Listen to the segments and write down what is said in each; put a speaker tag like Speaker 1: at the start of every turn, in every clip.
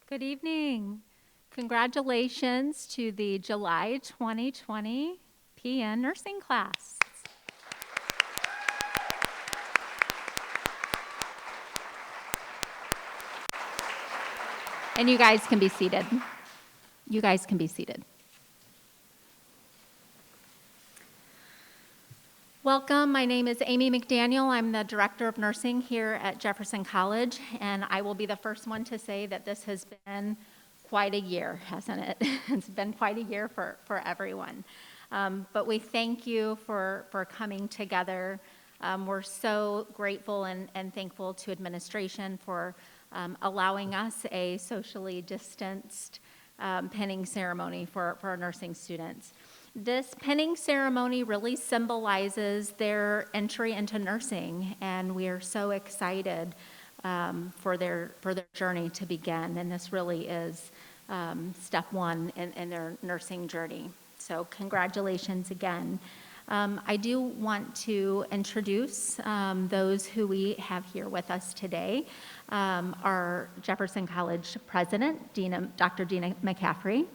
Speaker 1: Good evening. Congratulations to the July 2020 PN nursing class. And you guys can be seated. You guys can be seated. Welcome, my name is Amy Mcdaniel. I'm the Director of Nursing here at Jefferson College, and I will be the first one to say that this has been quite a year, hasn't it? It's been quite a year for everyone. But we thank you for coming together. We're so grateful and thankful to administration for allowing us a socially distanced penning ceremony for our nursing students. This penning ceremony really symbolizes their entry into nursing, and we are so excited for their journey to begin. And this really is step one in their nursing journey. So congratulations again. I do want to introduce those who we have here with us today. Our Jefferson College President, Dr. Dina McCaffrey.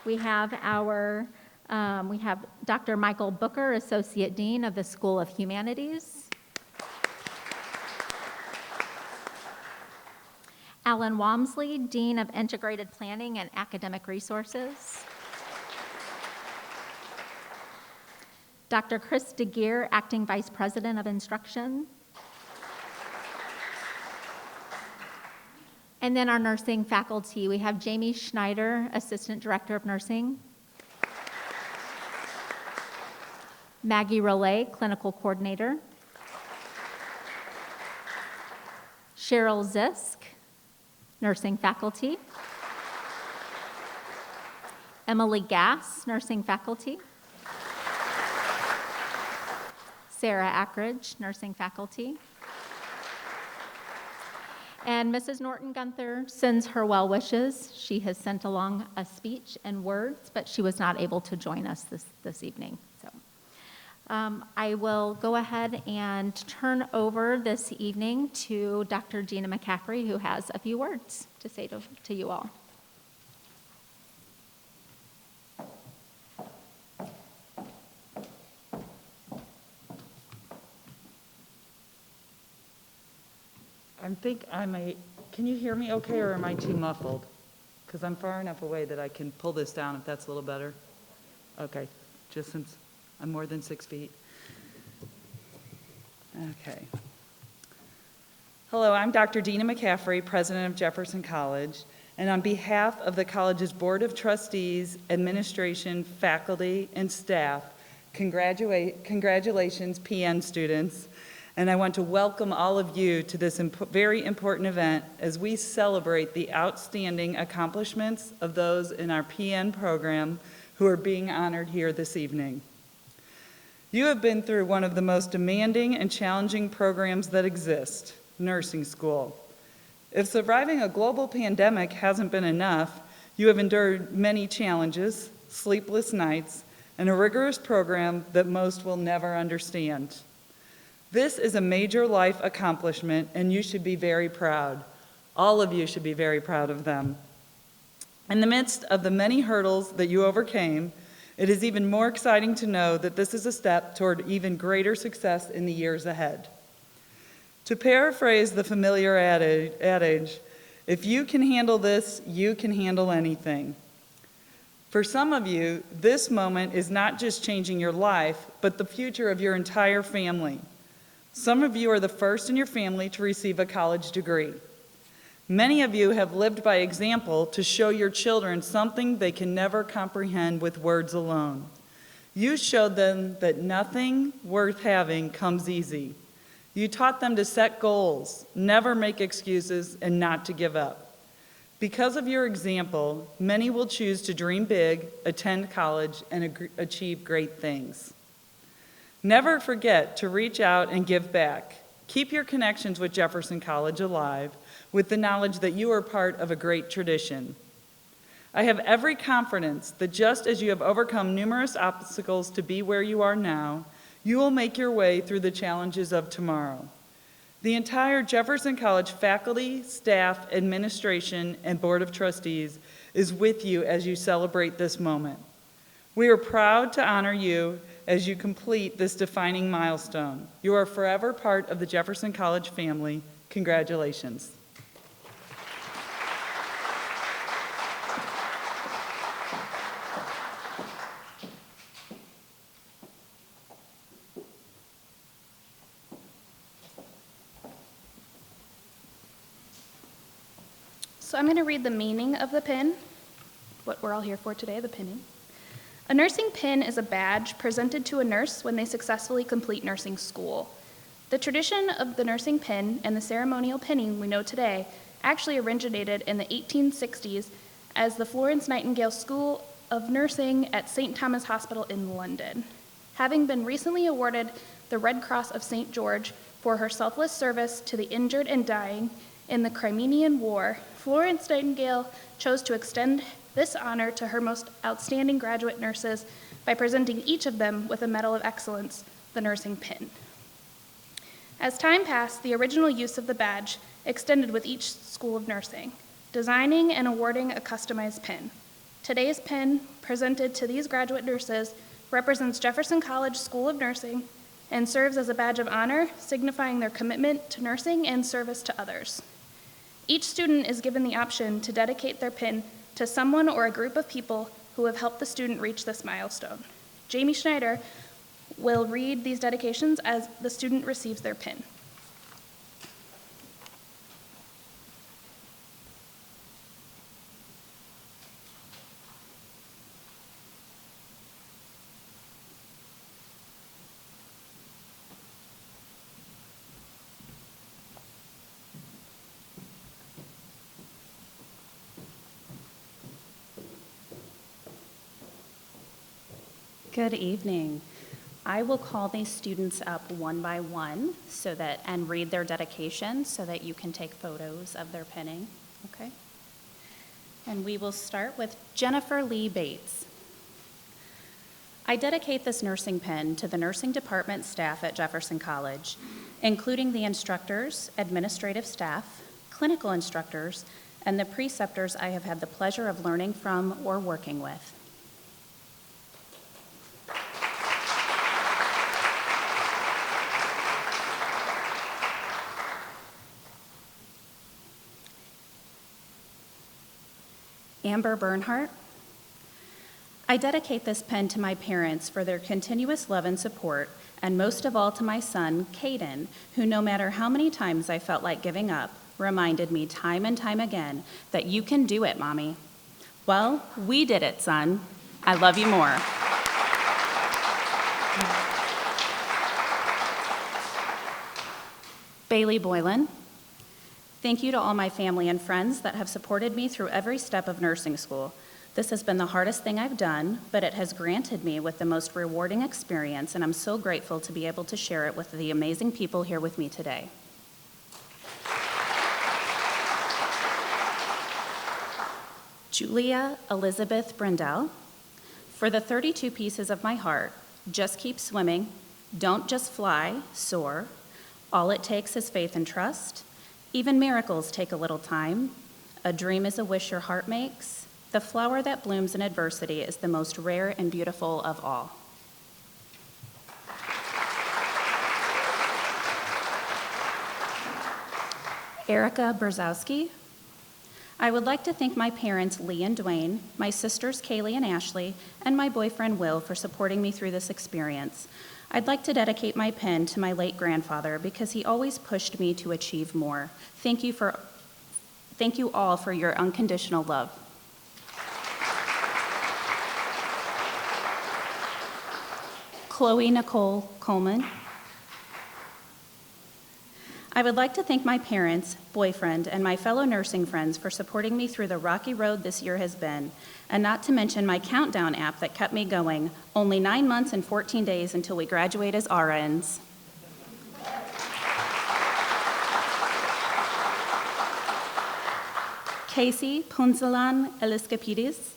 Speaker 1: We have Dr. Michael Booker, Associate Dean of the School of Humanities. Alan Walmsley, Dean of Integrated Planning and Academic Resources. Dr. Chris DeGeer, Acting Vice President of Instruction. And then our nursing faculty, we have Jamie Schneider, Assistant Director of Nursing. Maggie Rollet, Clinical Coordinator. Cheryl Zisk, Nursing Faculty. Emily Gass, Nursing Faculty. Sarah Ackridge, Nursing Faculty. And Mrs. Norton Gunther sends her well wishes. She has sent along a speech and words, but she was not able to join us this evening. So I will go ahead and turn over this evening to Dr. Dina McCaffrey, who has a few words to say to you all.
Speaker 2: Can you hear me okay, or am I too muffled? Because I'm far enough away that I can pull this down if that's a little better. Okay, just since I'm more than 6 feet. Okay. Hello, I'm Dr. Dina McCaffrey, President of Jefferson College, and on behalf of the college's Board of Trustees, administration, faculty, and staff, congratulations, PN students. And I want to welcome all of you to this very important event as we celebrate the outstanding accomplishments of those in our PN program who are being honored here this evening. You have been through one of the most demanding and challenging programs that exist, nursing school. If surviving a global pandemic hasn't been enough, you have endured many challenges, sleepless nights, and a rigorous program that most will never understand. This is a major life accomplishment, and you should be very proud. All of you should be very proud of them. In the midst of the many hurdles that you overcame, it is even more exciting to know that this is a step toward even greater success in the years ahead. To paraphrase the familiar adage, if you can handle this, you can handle anything. For some of you, this moment is not just changing your life, but the future of your entire family. Some of you are the first in your family to receive a college degree. Many of you have lived by example to show your children something they can never comprehend with words alone. You showed them that nothing worth having comes easy. You taught them to set goals, never make excuses, and not to give up. Because of your example, many will choose to dream big, attend college, and achieve great things. Never forget to reach out and give back. Keep your connections with Jefferson College alive with the knowledge that you are part of a great tradition. I have every confidence that just as you have overcome numerous obstacles to be where you are now, you will make your way through the challenges of tomorrow. The entire Jefferson College faculty, staff, administration, and Board of Trustees is with you as you celebrate this moment. We are proud to honor you as you complete this defining milestone. You are forever part of the Jefferson College family. Congratulations.
Speaker 3: So I'm going to read the meaning of the pin, what we're all here for today, the pinning. A nursing pin is a badge presented to a nurse when they successfully complete nursing school. The tradition of the nursing pin and the ceremonial pinning we know today actually originated in the 1860s as the Florence Nightingale School of Nursing at St. Thomas Hospital in London. Having been recently awarded the Red Cross of St. George for her selfless service to the injured and dying in the Crimean War, Florence Nightingale chose to extend this honor to her most outstanding graduate nurses by presenting each of them with a Medal of Excellence, the nursing pin. As time passed, the original use of the badge extended with each school of nursing, designing and awarding a customized pin. Today's pin, presented to these graduate nurses, represents Jefferson College School of Nursing and serves as a badge of honor, signifying their commitment to nursing and service to others. Each student is given the option to dedicate their pin to someone or a group of people who have helped the student reach this milestone. Jamie Schneider will read these dedications as the student receives their pin.
Speaker 4: Good evening. I will call these students up one by one and read their dedication so that you can take photos of their pinning, okay? And we will start with Jennifer Lee Bates. I dedicate this nursing pin to the nursing department staff at Jefferson College, including the instructors, administrative staff, clinical instructors, and the preceptors I have had the pleasure of learning from or working with. Amber Bernhardt. I dedicate this pen to my parents for their continuous love and support, and most of all to my son, Caden, who no matter how many times I felt like giving up, reminded me time and time again that you can do it, Mommy. Well, we did it, son. I love you more. Bailey Boylan. Thank you to all my family and friends that have supported me through every step of nursing school. This has been the hardest thing I've done, but it has granted me with the most rewarding experience, and I'm so grateful to be able to share it with the amazing people here with me today. Julia Elizabeth Brendel. For the 32 pieces of my heart, just keep swimming, don't just fly, soar. All it takes is faith and trust. Even miracles take a little time. A dream is a wish your heart makes. The flower that blooms in adversity is the most rare and beautiful of all. Erica Brzezowski. I would like to thank my parents, Lee and Dwayne, my sisters, Kaylee and Ashley, and my boyfriend, Will, for supporting me through this experience. I'd like to dedicate my pen to my late grandfather because he always pushed me to achieve more. Thank you all for your unconditional love. Chloe Nicole Coleman. I would like to thank my parents, boyfriend, and my fellow nursing friends for supporting me through the rocky road this year has been, and not to mention my countdown app that kept me going, only 9 months and 14 days until we graduate as RNs. Casey Punzalan Eliskapidis.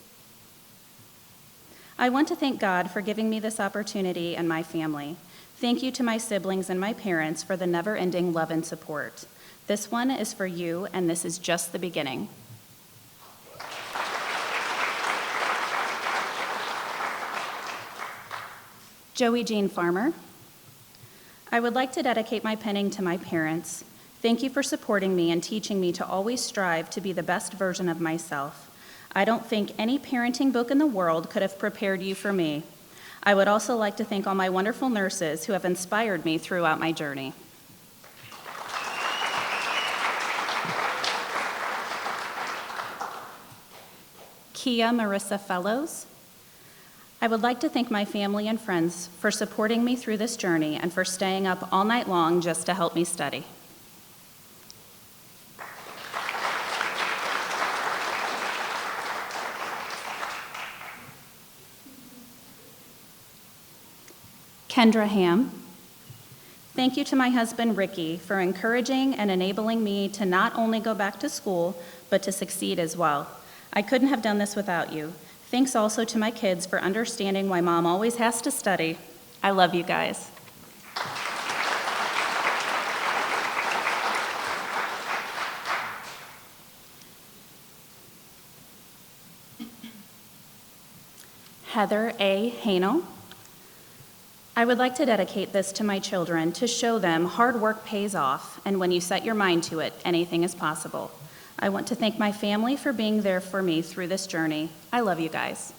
Speaker 4: I want to thank God for giving me this opportunity and my family. Thank you to my siblings and my parents for the never-ending love and support. This one is for you, and this is just the beginning. Joey Jean Farmer. I would like to dedicate my penning to my parents. Thank you for supporting me and teaching me to always strive to be the best version of myself. I don't think any parenting book in the world could have prepared you for me. I would also like to thank all my wonderful nurses who have inspired me throughout my journey. Kia Marissa Fellows. I would like to thank my family and friends for supporting me through this journey and for staying up all night long just to help me study. Kendra Ham. Thank you to my husband, Ricky, for encouraging and enabling me to not only go back to school, but to succeed as well. I couldn't have done this without you. Thanks also to my kids for understanding why mom always has to study. I love you guys. Heather A. Hano. I would like to dedicate this to my children to show them hard work pays off, and when you set your mind to it, anything is possible. I want to thank my family for being there for me through this journey. I love you guys.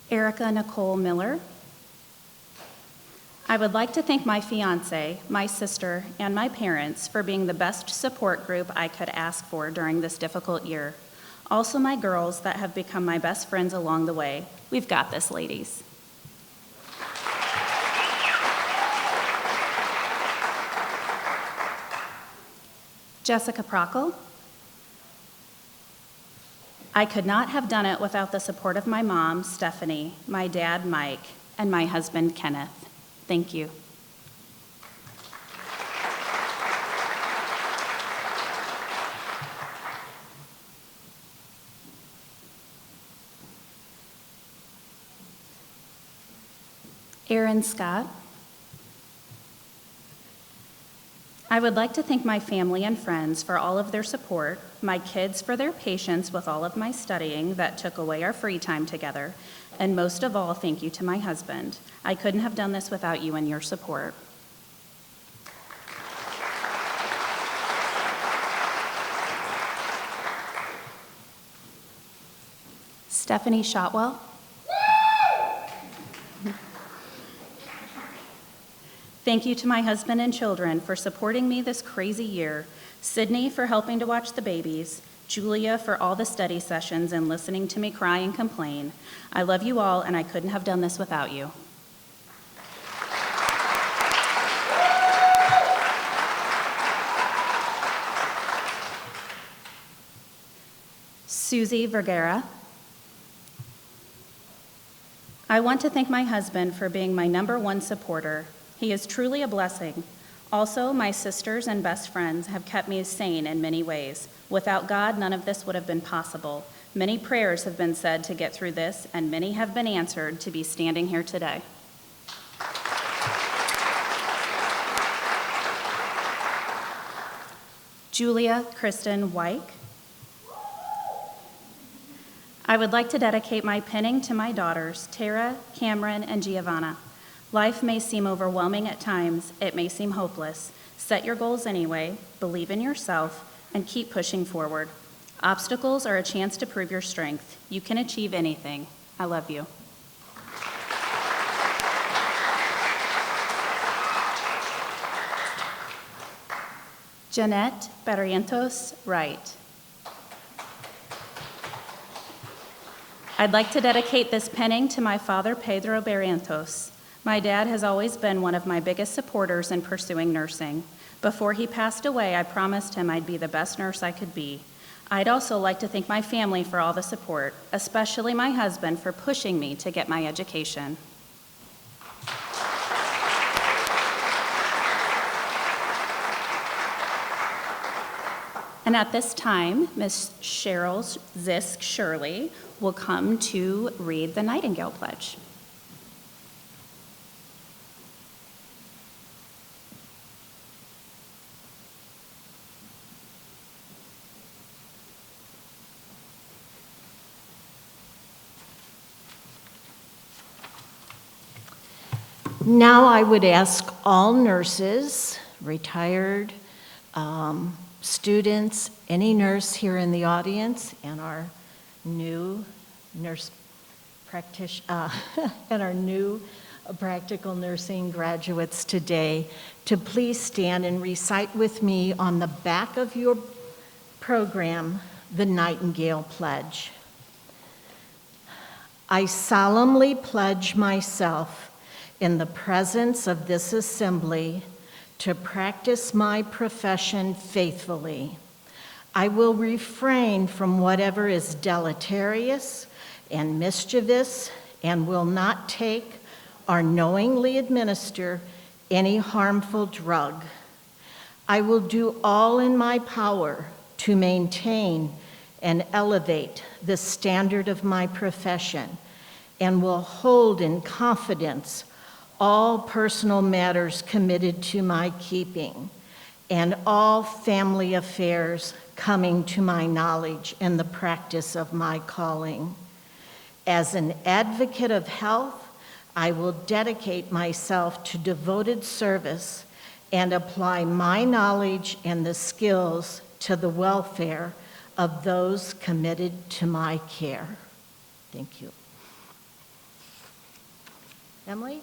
Speaker 4: Erica Nicole Miller. I would like to thank my fiance, my sister, and my parents for being the best support group I could ask for during this difficult year. Also my girls that have become my best friends along the way. We've got this, ladies. Jessica Prockle. I could not have done it without the support of my mom, Stephanie, my dad, Mike, and my husband, Kenneth. Thank you. Erin Scott. I would like to thank my family and friends for all of their support, my kids for their patience with all of my studying that took away our free time together, and most of all, thank you to my husband. I couldn't have done this without you and your support. Stephanie Shotwell. Thank you to my husband and children for supporting me this crazy year, Sydney for helping to watch the babies, Julia for all the study sessions and listening to me cry and complain. I love you all, and I couldn't have done this without you. Susie Vergara. I want to thank my husband for being my #1 supporter. He is truly a blessing. Also, my sisters and best friends have kept me sane in many ways. Without God, none of this would have been possible. Many prayers have been said to get through this, and many have been answered to be standing here today. Julia Kristen Wyke. I would like to dedicate my penning to my daughters, Tara, Cameron, and Giovanna. Life may seem overwhelming at times. It may seem hopeless. Set your goals anyway, believe in yourself, and keep pushing forward. Obstacles are a chance to prove your strength. You can achieve anything. I love you. Jeanette Barrientos Wright. I'd like to dedicate this penning to my father, Pedro Barrientos. My dad has always been one of my biggest supporters in pursuing nursing. Before he passed away, I promised him I'd be the best nurse I could be. I'd also like to thank my family for all the support, especially my husband for pushing me to get my education. And at this time, Ms. Cheryl Zisk Shirley will come to read the Nightingale Pledge.
Speaker 5: Now I would ask all nurses, retired students, any nurse here in the audience, and our new nurse practitioner, and our new practical nursing graduates today to please stand and recite with me on the back of your program the Nightingale Pledge. I solemnly pledge myself in the presence of this assembly to practice my profession faithfully. I will refrain from whatever is deleterious and mischievous and will not take or knowingly administer any harmful drug. I will do all in my power to maintain and elevate the standard of my profession and will hold in confidence all personal matters committed to my keeping, and all family affairs coming to my knowledge in the practice of my calling. As an advocate of health, I will dedicate myself to devoted service and apply my knowledge and the skills to the welfare of those committed to my care. Thank you. Emily?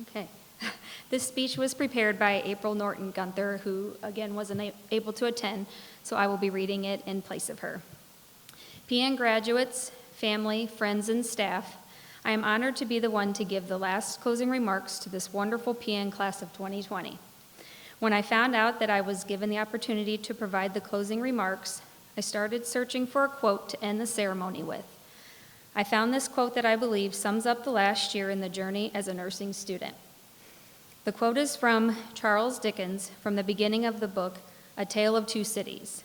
Speaker 6: Okay. This speech was prepared by April Norton Gunther, who again wasn't able to attend, so I will be reading it in place of her. PN graduates, family, friends, and staff, I am honored to be the one to give the last closing remarks to this wonderful PN class of 2020. When I found out that I was given the opportunity to provide the closing remarks, I started searching for a quote to end the ceremony with. I found this quote that I believe sums up the last year in the journey as a nursing student. The quote is from Charles Dickens from the beginning of the book, A Tale of Two Cities.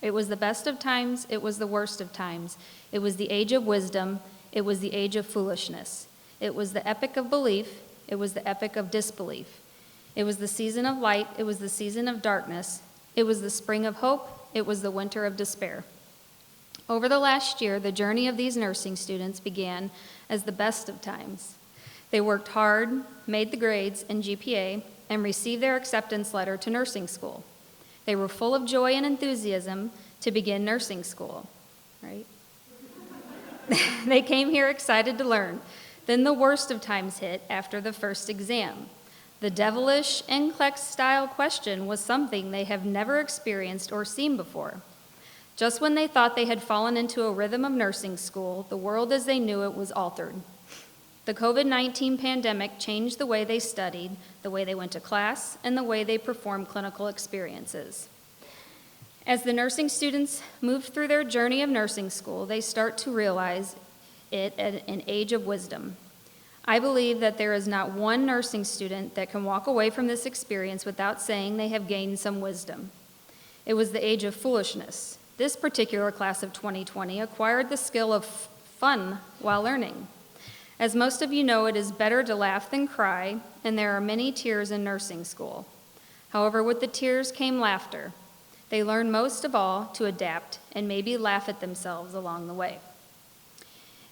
Speaker 6: It was the best of times, it was the worst of times. It was the age of wisdom, it was the age of foolishness. It was the epic of belief, it was the epic of disbelief. It was the season of light, it was the season of darkness. It was the spring of hope, it was the winter of despair. Over the last year, the journey of these nursing students began as the best of times. They worked hard, made the grades and GPA, and received their acceptance letter to nursing school. They were full of joy and enthusiasm to begin nursing school, right? They came here excited to learn. Then the worst of times hit after the first exam. The devilish NCLEX-style question was something they have never experienced or seen before. Just when they thought they had fallen into a rhythm of nursing school, the world as they knew it was altered. The COVID-19 pandemic changed the way they studied, the way they went to class, and the way they performed clinical experiences. As the nursing students move through their journey of nursing school, they start to realize it at an age of wisdom. I believe that there is not one nursing student that can walk away from this experience without saying they have gained some wisdom. It was the age of foolishness. This particular class of 2020 acquired the skill of fun while learning. As most of you know, it is better to laugh than cry, and there are many tears in nursing school. However, with the tears came laughter. They learn most of all to adapt and maybe laugh at themselves along the way.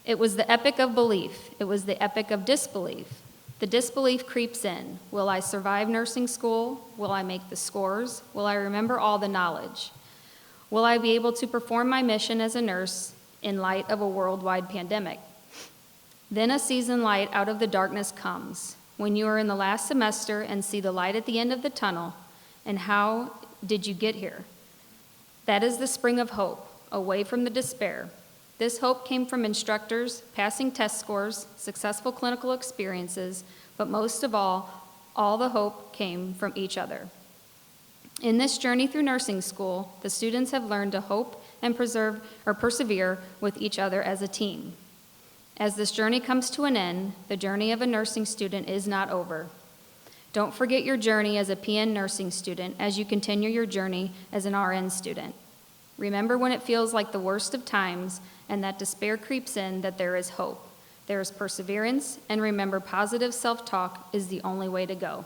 Speaker 6: It was the epic of belief. It was the epic of disbelief. The disbelief creeps in. Will I survive nursing school? Will I make the scores? Will I remember all the knowledge? Will I be able to perform my mission as a nurse in light of a worldwide pandemic? Then a season light out of the darkness comes, when you are in the last semester and see the light at the end of the tunnel, and how did you get here? That is the spring of hope, away from the despair. This hope came from instructors, passing test scores, successful clinical experiences, but most of all, All the hope came from each other. In this journey through nursing school, the students have learned to hope and persevere with each other as a team. As this journey comes to an end, the journey of a nursing student is not over. Don't forget your journey as a PN nursing student as you continue your journey as an RN student. Remember when it feels like the worst of times and that despair creeps in, that there is hope. There is perseverance, and remember, positive self-talk is the only way to go.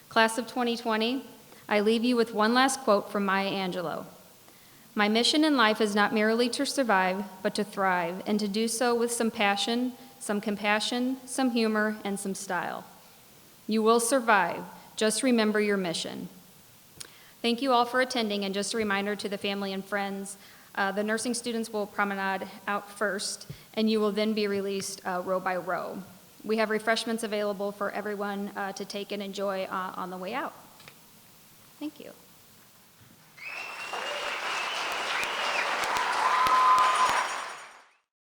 Speaker 6: Class of 2020, I leave you with one last quote from Maya Angelou. My mission in life is not merely to survive, but to thrive, and to do so with some passion, some compassion, some humor, and some style. You will survive. Just remember your mission. Thank you all for attending, and just a reminder to the family and friends, the nursing students will promenade out first, and you will then be released row by row. We have refreshments available for everyone to take and enjoy on the way out. Thank you.